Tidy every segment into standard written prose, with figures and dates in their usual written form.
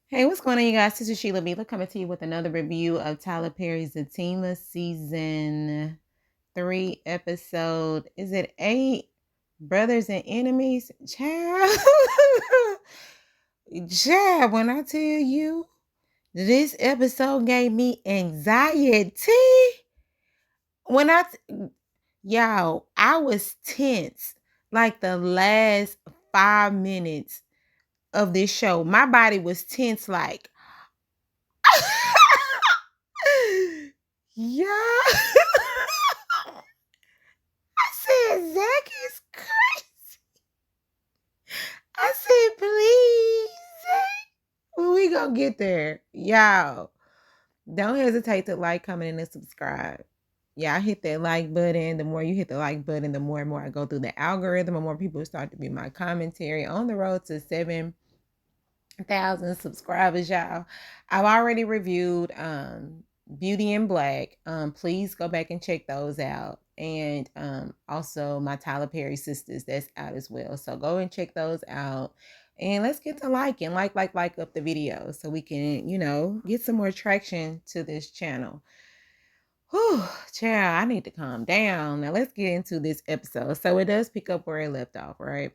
Hey, what's going on, you guys? This is Sheila Mila coming to you with another review of Tyler Perry's Zatima season 3 episode. Is it 8? Brothers and Enemies? Child. Child, when I tell you this episode gave me anxiety. When y'all, I was tense like the last 5 minutes of this show. My body was tense like yeah. I said, Zach is crazy. I said, please, Zach. When we gonna get there? Y'all, don't hesitate to like, comment, and subscribe. Y'all hit that like button. The more you hit the like button, the more and more I go through the algorithm, the more people start to be my commentary on the road to 7,000 subscribers, y'all. I've already reviewed Beauty in Black. Please go back and check those out. And also my Tyler Perry Sisters, that's out as well. So go and check those out. And let's get to liking, like up the video so we can, get some more traction to this channel. Whew, child, I need to calm down. Now let's get into this episode. So it does pick up where it left off, right?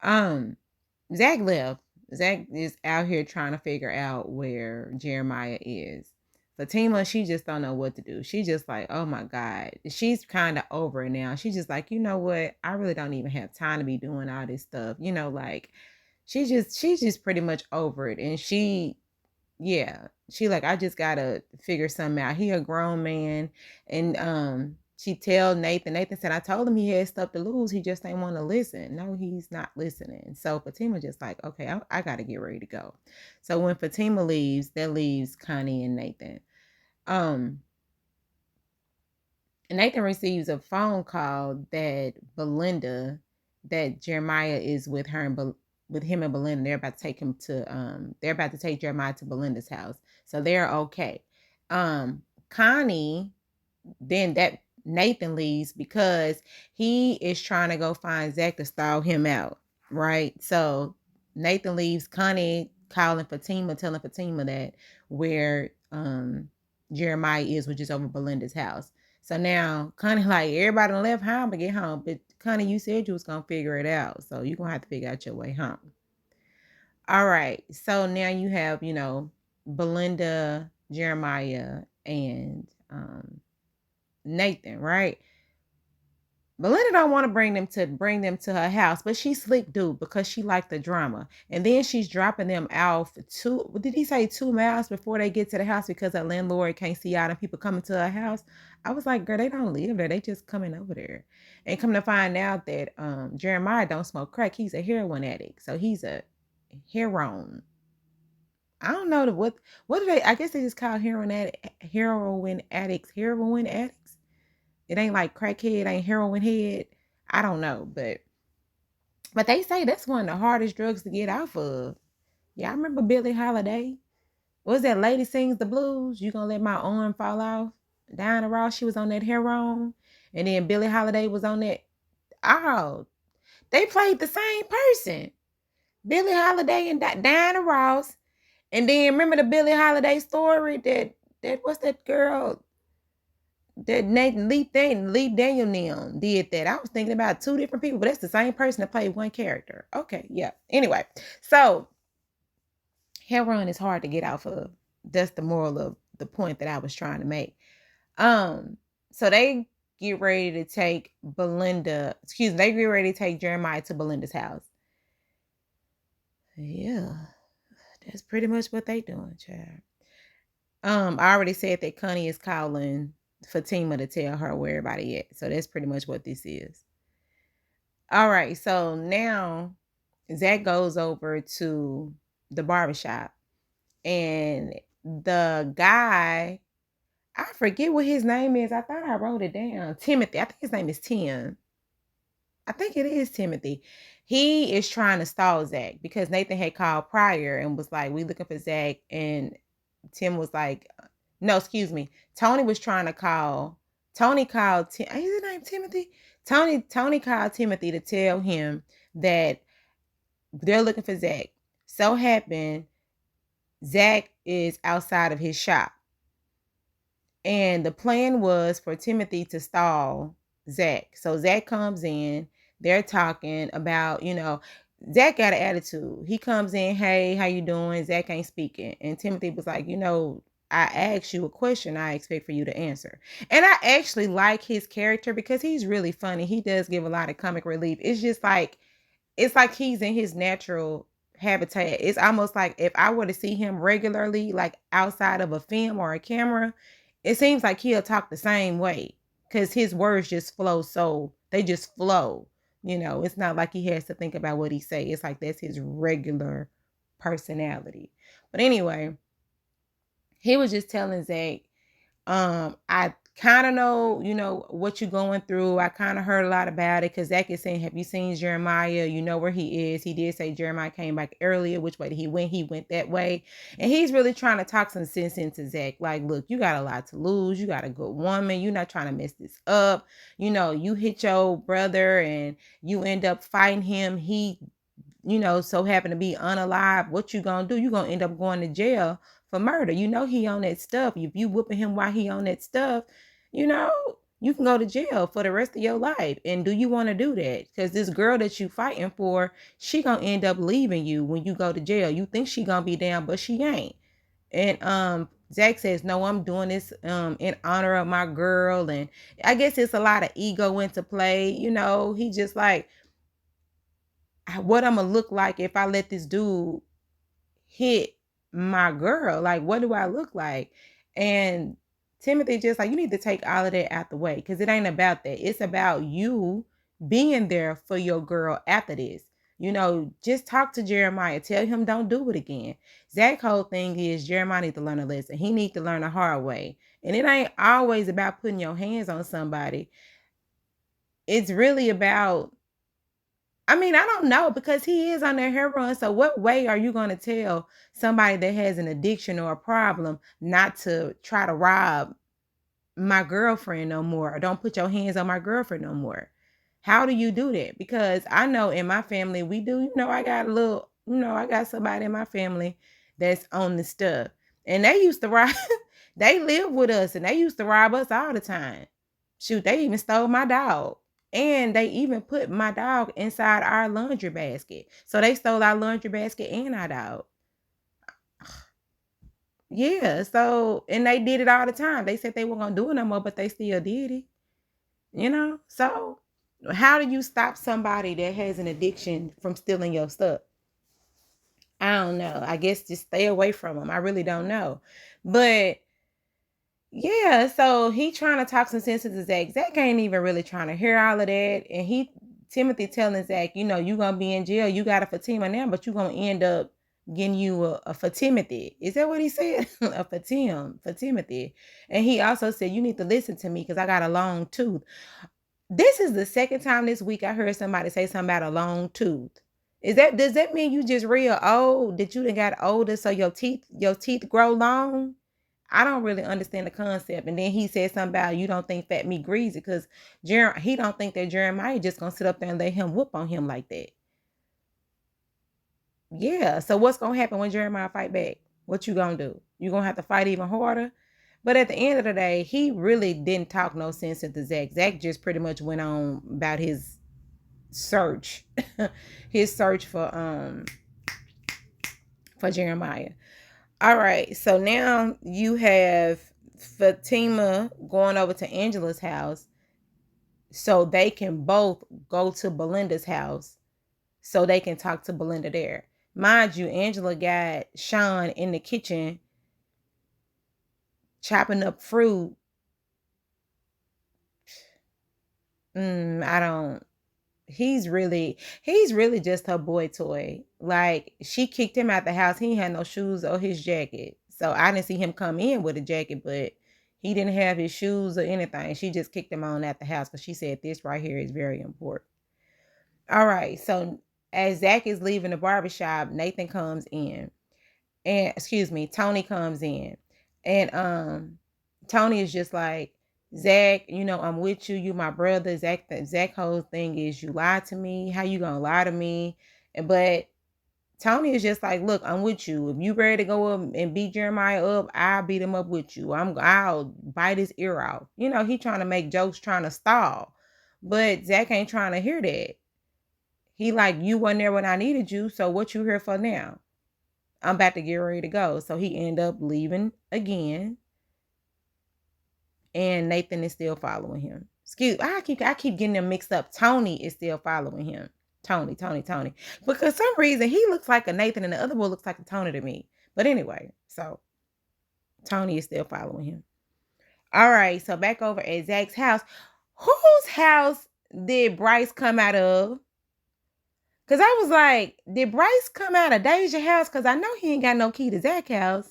Zach left. Zach is out here trying to figure out where Jeremiah is. Fatima, she just don't know what to do. She just like, oh my God. She's kind of over it now. She's just like, you know what? I really don't even have time to be doing all this stuff. Like she's just pretty much over it. And she like, I just gotta figure something out. He a grown man. And she tell Nathan said, I told him he had stuff to lose, he just ain't want to listen. No, he's not listening. So Fatima just like, okay, I gotta get ready to go. So when Fatima leaves, that leaves Connie and Nathan. And Nathan receives a phone call that Jeremiah is with her and with him and Belinda. They're about to take him to they're about to take Jeremiah to Belinda's house. So they're okay. Connie, then that Nathan leaves because he is trying to go find Zach to stall him out, right? So Nathan leaves. Connie calling Fatima, telling Fatima that where Jeremiah is, which is over Belinda's house. So now Connie like, everybody left home to get home, but Connie, you said you was gonna figure it out, so you're gonna have to figure out your way home. All right, so now you have, Belinda, Jeremiah, and Nathan, right? Belinda don't want to bring them to her house, but she slick dude because she liked the drama. And then she's dropping them off did he say 2 miles before they get to the house because her landlord can't see out and people coming to her house? I was like, girl, they don't live there. They just coming over there. And come to find out that Jeremiah don't smoke crack. He's a heroin addict. So he's a heroin. I don't know what do they, I guess they just call heroin addicts. It ain't like crackhead, ain't heroin head. I don't know, but they say that's one of the hardest drugs to get off of. Yeah, I remember Billie Holiday. What was that lady sings the blues? You gonna let my arm fall off? Diana Ross, she was on that heroin. And then Billie Holiday was on that. Oh, they played the same person. Billie Holiday and Diana Ross. And then remember the Billie Holiday story that what's that girl? That Lee Daniel Neon did that. I was thinking about 2 different people, but that's the same person that played one character. Okay, yeah. Anyway, so heroin is hard to get off of. That's the moral of the point that I was trying to make. So they get ready to take they get ready to take Jeremiah to Belinda's house. Yeah, that's pretty much what they doing, child. I already said that Connie is calling Fatima to tell her where everybody at. So that's pretty much what this is. All right. So now Zach goes over to the barbershop and the guy, I forget what his name is. I thought I wrote it down. Timothy. I think his name is Tim. I think it is Timothy. He is trying to stall Zach because Nathan had called prior and was like, we looking for Zach. And Tim was like, no, excuse me. Tony was trying to call. Tony called is his name Timothy? Tony called Timothy to tell him that they're looking for Zach. So happened Zach is outside of his shop. And the plan was for Timothy to stall Zach. So Zach comes in, they're talking about, Zach got an attitude. He comes in, hey, how you doing? Zach ain't speaking. And Timothy was like, I asked you a question I expect for you to answer. And I actually like his character because he's really funny. He does give a lot of comic relief. It's like he's in his natural habitat. It's almost like if I were to see him regularly, like outside of a film or a camera, it seems like he'll talk the same way because his words just flow. So they just flow. It's not like he has to think about what he say. It's like that's his regular personality. But anyway, he was just telling Zach, I kind of know, what you're going through. I kind of heard a lot about it because Zach is saying, have you seen Jeremiah? You know where he is. He did say Jeremiah came back earlier. Which way did he went? He went that way. And he's really trying to talk some sense into Zach. Like, look, you got a lot to lose. You got a good woman. You're not trying to mess this up. You hit your brother and you end up fighting him. He so happen to be unalive. What you gonna do? You gonna end up going to jail for murder. He on that stuff. If you whooping him while he on that stuff, you can go to jail for the rest of your life. And do you want to do that? Because this girl that you fighting for, she gonna end up leaving you when you go to jail. You think she gonna be down, but she ain't. And Zach says, no, I'm doing this in honor of my girl. And I guess it's a lot of ego into play. He just like, what I'm gonna look like if I let this dude hit my girl. Like, what do I look like? And Timothy just like, you need to take all of that out the way because it ain't about that. It's about you being there for your girl after this. Just talk to Jeremiah. Tell him don't do it again. Zach's whole thing is Jeremiah needs to learn a lesson. He needs to learn a hard way. And it ain't always about putting your hands on somebody. It's really about, I don't know because he is on their heroin. So what way are you going to tell somebody that has an addiction or a problem not to try to rob my girlfriend no more, or don't put your hands on my girlfriend no more? How do you do that? Because I know in my family, we do, I got I got somebody in my family that's on the stuff, and they used to rob, they live with us and they used to rob us all the time. Shoot, they even stole my dog. And they even put my dog inside our laundry basket. So they stole our laundry basket and our dog. Yeah, so, and they did it all the time. They said they weren't going to do it no more, but they still did it. So how do you stop somebody that has an addiction from stealing your stuff? I don't know. I guess just stay away from them. I really don't know. But yeah, so he trying to talk some sense to Zach. Zach ain't even really trying to hear all of that. And Timothy telling Zach, you gonna be in jail. You got a Fatima now, but you gonna end up getting you a for Timothy. Is that what he said? A for Timothy. And he also said, you need to listen to me because I got a long tooth. This is the second time this week I heard somebody say something about a long tooth. Does that mean you just real old? That you done got older so your teeth grow long? I don't really understand the concept. And then he said something about you don't think fat meat greasy because he don't think that Jeremiah just gonna sit up there and let him whoop on him like that. Yeah. So what's gonna happen when Jeremiah fight back? What you gonna do? You gonna have to fight even harder? But at the end of the day, he really didn't talk no sense into Zach. Zach just pretty much went on about his search, his search for Jeremiah. All right, so now you have Fatima going over to Angela's house so they can both go to Belinda's house so they can talk to Belinda there. Mind you, Angela got Sean in the kitchen chopping up fruit. I don't. He's really just her boy toy. Like, she kicked him out the house. He had no shoes or his jacket. So I didn't see him come in with a jacket, but he didn't have his shoes or anything. She just kicked him on at the house because she said this right here is very important. All right. So as Zach is leaving the barbershop, Nathan comes in. And Tony comes in. And Tony is just like, Zach, I'm with you. You my brother. Zach whole thing is you lied to me. How you gonna lie to me? But Tony is just like, look, I'm with you. If you ready to go up and beat Jeremiah up, I'll beat him up with you. I'll bite his ear out. You know, he trying to make jokes, trying to stall. But Zach ain't trying to hear that. He like, you wasn't there when I needed you, so what you here for now? I'm about to get ready to go. So he end up leaving again. And Nathan is still following him. I keep getting them mixed up. Tony is still following him. Tony. Because some reason he looks like a Nathan and the other boy looks like a Tony to me. But anyway, so Tony is still following him. All right, so back over at Zach's house. Whose house did Bryce come out of? Because I was like, did Bryce come out of Deja's house? Because I know he ain't got no key to Zach's house.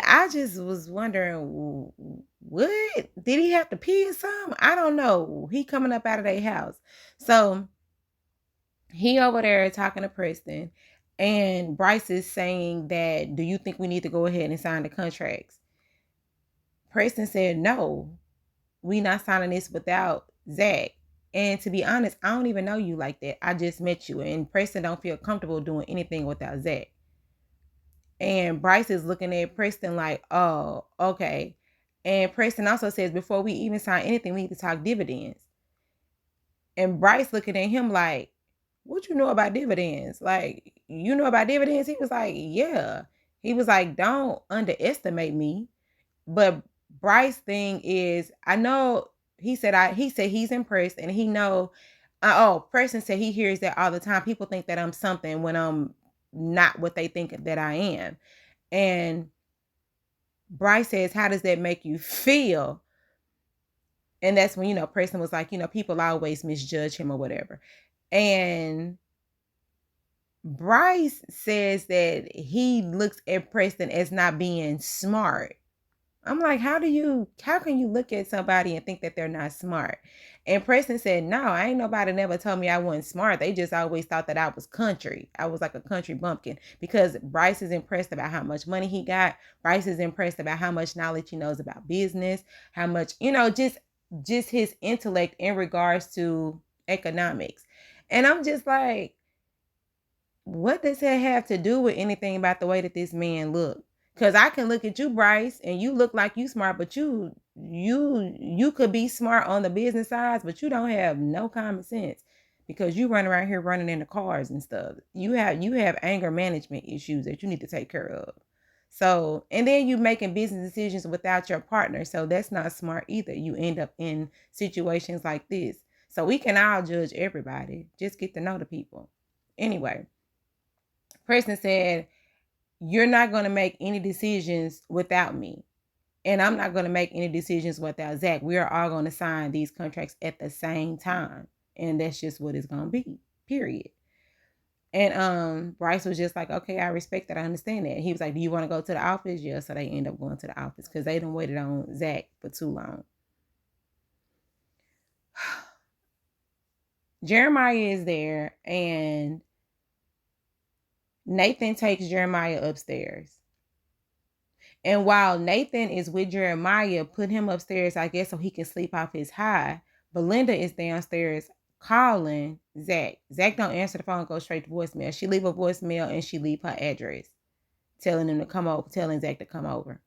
I just was wondering, what? Did he have to pee or something? I don't know. He coming up out of their house. So he over there talking to Preston. And Bryce is saying that, do you think we need to go ahead and sign the contracts? Preston said, no, we not signing this without Zach. And to be honest, I don't even know you like that. I just met you. And Preston don't feel comfortable doing anything without Zach. And Bryce is looking at Preston like, oh, okay. And Preston also says, before we even sign anything, we need to talk dividends. And Bryce looking at him like, what you know about dividends? Like, you know about dividends? He was like, yeah. He was like, don't underestimate me. But Bryce thing is, I know he said he's impressed and he know, Preston said he hears that all the time. People think that I'm something when I'm not what they think that I am. And Bryce says, how does that make you feel? And that's when, Preston was like, people always misjudge him or whatever. And Bryce says that he looks at Preston as not being smart. I'm like, how can you look at somebody and think that they're not smart? And Preston said, no, ain't nobody never told me I wasn't smart. They just always thought that I was country. I was like a country bumpkin, because Bryce is impressed about how much money he got. Bryce is impressed about how much knowledge he knows about business, how much, just his intellect in regards to economics. And I'm just like, what does that have to do with anything about the way that this man looked? Because I can look at you, Bryce, and you look like you smart, but you could be smart on the business side, but you don't have no common sense, because you run around here running into cars and stuff. You have anger management issues that you need to take care of. So, and then you making business decisions without your partner. So that's not smart either. You end up in situations like this. So we can all judge everybody. Just get to know the people. Anyway, Preston said, you're not going to make any decisions without me. And I'm not going to make any decisions without Zach. We are all going to sign these contracts at the same time. And that's just what it's going to be, period. And Bryce was just like, okay, I respect that. I understand that. He was like, do you want to go to the office? Yeah, so they end up going to the office because they done waited on Zach for too long. Jeremiah is there, and Nathan takes Jeremiah upstairs. And while Nathan is with Jeremiah, put him upstairs, I guess, so he can sleep off his high, Belinda is downstairs calling Zach. Zach don't answer the phone, go straight to voicemail. She leave a voicemail and she leave her address, telling him to come over, telling Zach to come over.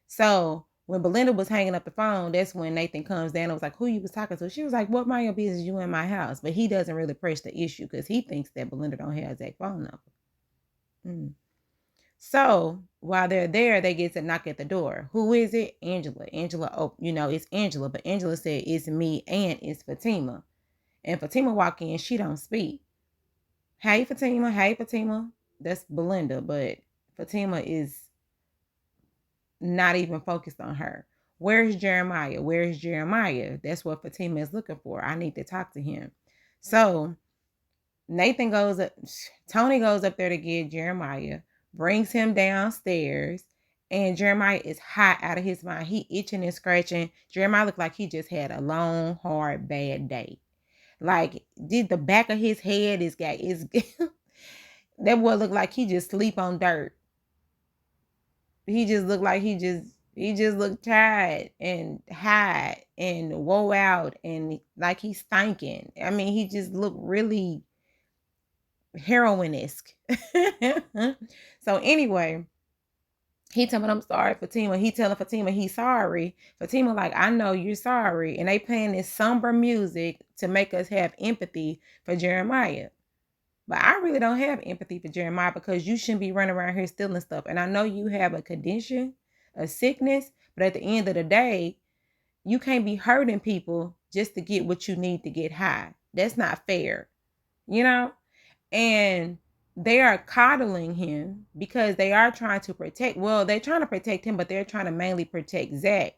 So when Belinda was hanging up the phone, that's when Nathan comes down and was like, who you was talking to? She was like, what mind your business, you in my house? But he doesn't really press the issue because he thinks that Belinda don't have Zach's phone number. So while they're there, they get to knock at the door. Who is it? Angela. Angela, it's Angela. But Angela said, it's me and it's Fatima. And Fatima walk in, she don't speak. Hey, Fatima. That's Belinda, but Fatima is not even focused on her. Where's Jeremiah? That's what Fatima is looking for. I need to talk to him. So Tony goes up there to get Jeremiah, brings him downstairs, and Jeremiah is hot out of his mind. He itching and scratching. Jeremiah looked like he just had a long, hard, bad day. Like, did the back of his head is that boy looked like he just sleep on dirt. He just looked like he just looked tired and hot and woe out and like he's stinking. I mean, he just looked really heroin-esque. So anyway, he telling me I'm sorry, Fatima. He telling Fatima he's sorry. Fatima like, I know you're sorry. And they playing this somber music to make us have empathy for Jeremiah. But I really don't have empathy for Jeremiah because you shouldn't be running around here stealing stuff. And I know you have a condition, a sickness, but at the end of the day, you can't be hurting people just to get what you need to get high. That's not fair, you know? And they are coddling him because they are trying to protect, well, they're trying to protect him, but they're trying to mainly protect Zach.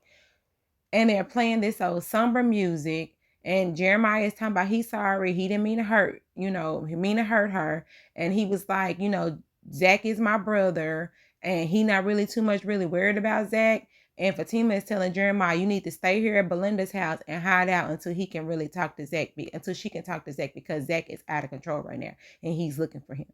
And they're playing this old somber music. And Jeremiah is talking about he's sorry. He didn't mean to hurt, he mean to hurt her. And he was like, Zach is my brother. And he not really too much really worried about Zach. And Fatima is telling Jeremiah, you need to stay here at Belinda's house and hide out until he can really talk to Zach, until she can talk to Zach, because Zach is out of control right now. And he's looking for him.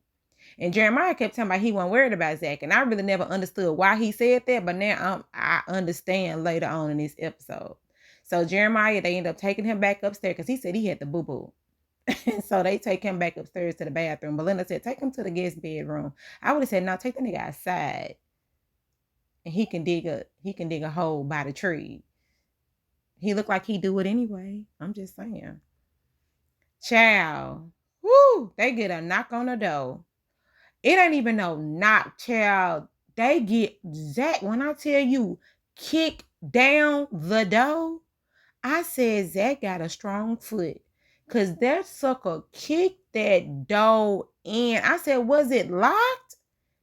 And Jeremiah kept talking about he wasn't worried about Zach. And I really never understood why he said that. But now I understand later on in this episode. So Jeremiah, they end up taking him back upstairs because he said he had the boo-boo. And so they take him back upstairs to the bathroom. Belinda said, take him to the guest bedroom. I would have said, no, take the nigga outside. And he can dig a hole by the tree. He looked like he do it anyway. I'm just saying. Child. Woo! They get a knock on the door. It ain't even no knock, child. They get Zach, when I tell you, kick down the door. I said Zach got a strong foot. Because that sucker kicked that door in. I said, was it locked?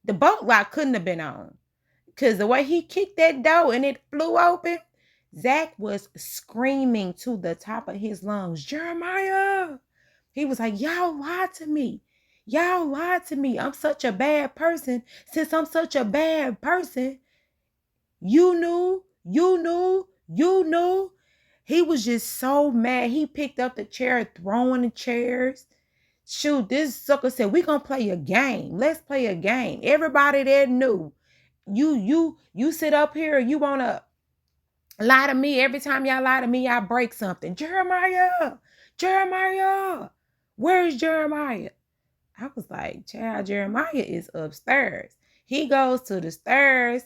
The bolt lock couldn't have been on. Because the way he kicked that door and it flew open, Zach was screaming to the top of his lungs, Jeremiah. He was like, y'all lied to me. Y'all lied to me. I'm such a bad person. Since I'm such a bad person, you knew. He was just so mad. He picked up the chair, throwing the chairs. Shoot, this sucker said, we gonna play a game. Let's play a game. Everybody there knew. You sit up here, you wanna lie to me. Every time y'all lie to me, I break something. Jeremiah, where's Jeremiah? I was like, child, Jeremiah is upstairs. He goes to the stairs.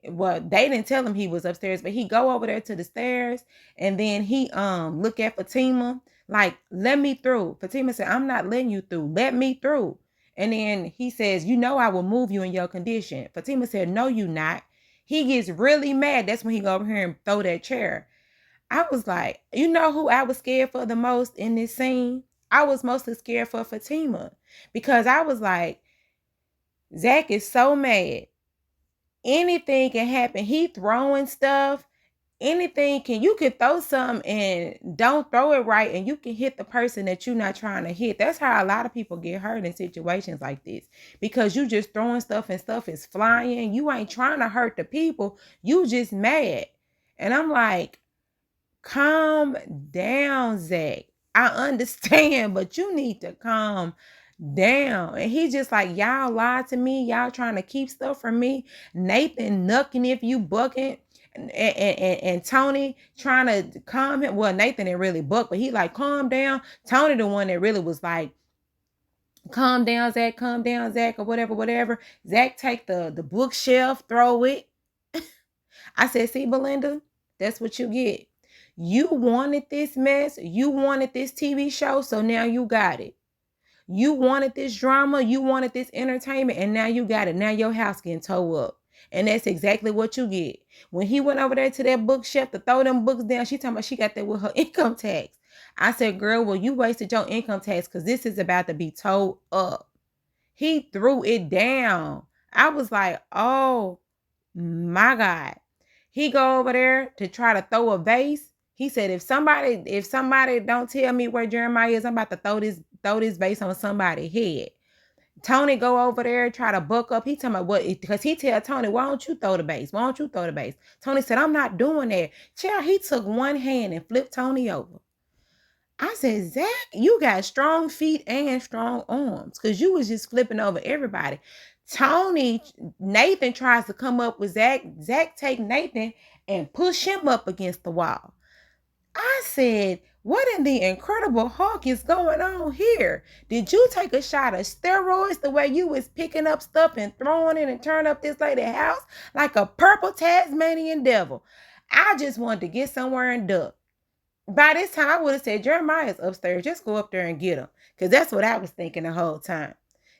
Well, they didn't tell him he was upstairs, but he go over there to the stairs, and then he look at Fatima like, let me through. Fatima said, I'm not letting you through. Let me through. And then he says, I will move you in your condition. Fatima said, no, you not. He gets really mad. That's when he go over here and throw that chair. I was like, you know who I was scared for the most in this scene? I was mostly scared for Fatima, because I was like, Zach is so mad. Anything can happen. He throwing stuff. You could throw something and don't throw it right, and you can hit the person that you're not trying to hit. That's how a lot of people get hurt in situations like this, because you just throwing stuff and stuff is flying. You ain't trying to hurt the people. You just mad. And I'm like, calm down, Zach. I understand, but you need to calm down. And he just like, y'all lied to me. Y'all trying to keep stuff from me. Nathan knucking if you bucking. And Tony trying to calm him. Well, Nathan didn't really buck, but he like, calm down. Tony the one that really was like, calm down, Zach, or whatever. Zach take the bookshelf, throw it. I said, see, Belinda, that's what you get. You wanted this mess. You wanted this TV show, so now you got it. You wanted this drama. You wanted this entertainment, and now you got it. Now your house getting towed up. And that's exactly what you get. When he went over there to that bookshelf to throw them books down, she talking about she got that with her income tax. I said, girl, well, you wasted your income tax because this is about to be towed up. He threw it down. I was like, oh, my God. He go over there to try to throw a vase. He said, if somebody don't tell me where Jeremiah is, I'm about to throw this vase on somebody's head. Tony go over there, try to buck up. He talking about what, because he tell Tony, why don't you throw the base? Tony said, I'm not doing that. Child, he took one hand and flipped Tony over. I said, Zach, you got strong feet and strong arms, because you was just flipping over everybody. Nathan tries to come up with Zach. Zach take Nathan and push him up against the wall. I said, What in the Incredible Hulk is going on here? Did you take a shot of steroids the way you was picking up stuff and throwing it and turning up this lady's house like a purple Tasmanian devil? I just wanted to get somewhere and duck. By this time, I would have said, Jeremiah's upstairs. Just go up there and get him. Because that's what I was thinking the whole time.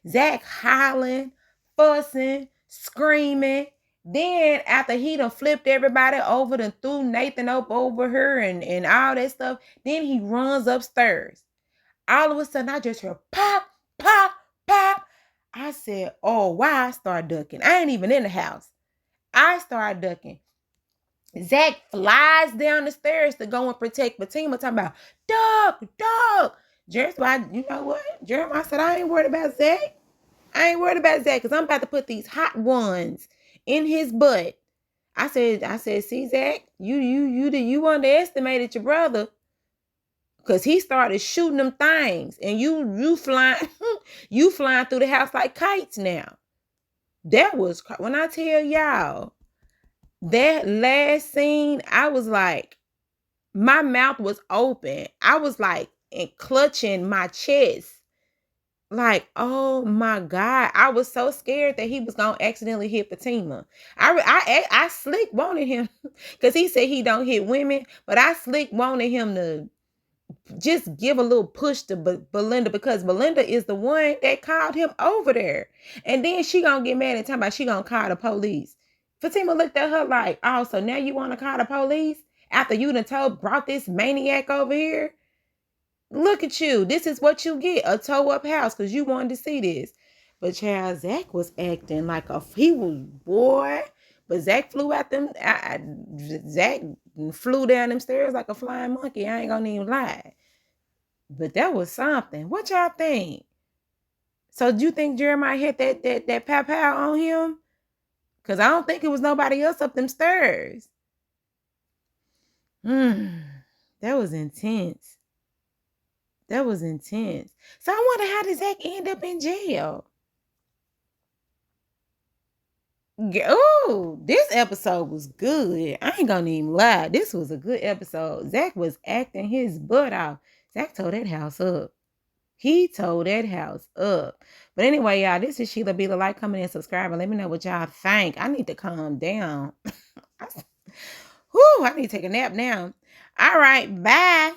Zach hollering, fussing, screaming. Then after he done flipped everybody over, and threw Nathan up over her and all that stuff, then he runs upstairs. All of a sudden, I just hear pop, pop, pop. I said, oh, why I start ducking? I ain't even in the house. I start ducking. Zach flies down the stairs to go and protect Fatima, talking about, duck, duck. Jeremiah, you know what? Jeremiah said, I ain't worried about Zach. I ain't worried about Zach because I'm about to put these hot ones in his butt. I said, see, Zach, you underestimated your brother because he started shooting them things, and you flying, you flying through the house like kites now. That was when I tell y'all that last scene, I was like, my mouth was open. I was like, and clutching my chest. Like, oh my God. I was so scared that he was going to accidentally hit Fatima. I slick wanted him, because he said he don't hit women, but I slick wanted him to just give a little push to Belinda, because Belinda is the one that called him over there. And then she going to get mad and talk about she going to call the police. Fatima looked at her like, oh, so now you want to call the police? After you done brought this maniac over here? Look at you. This is what you get. A toe-up house because you wanted to see this. But child, Zach was acting like he was, boy. But Zach flew at them. Zach flew down them stairs like a flying monkey. I ain't gonna even lie. But that was something. What y'all think? So do you think Jeremiah hit that pow on him? Because I don't think it was nobody else up them stairs. That was intense. That was intense. So I wonder, how did Zach end up in jail? Oh, this episode was good. I ain't gonna even lie. This was a good episode. Zach was acting his butt off. Zach tore that house up. He tore that house up. But anyway, y'all, this is Sheila B. Like, comment, and subscribe, and let me know what y'all think. I need to calm down. I need to take a nap now. All right, bye.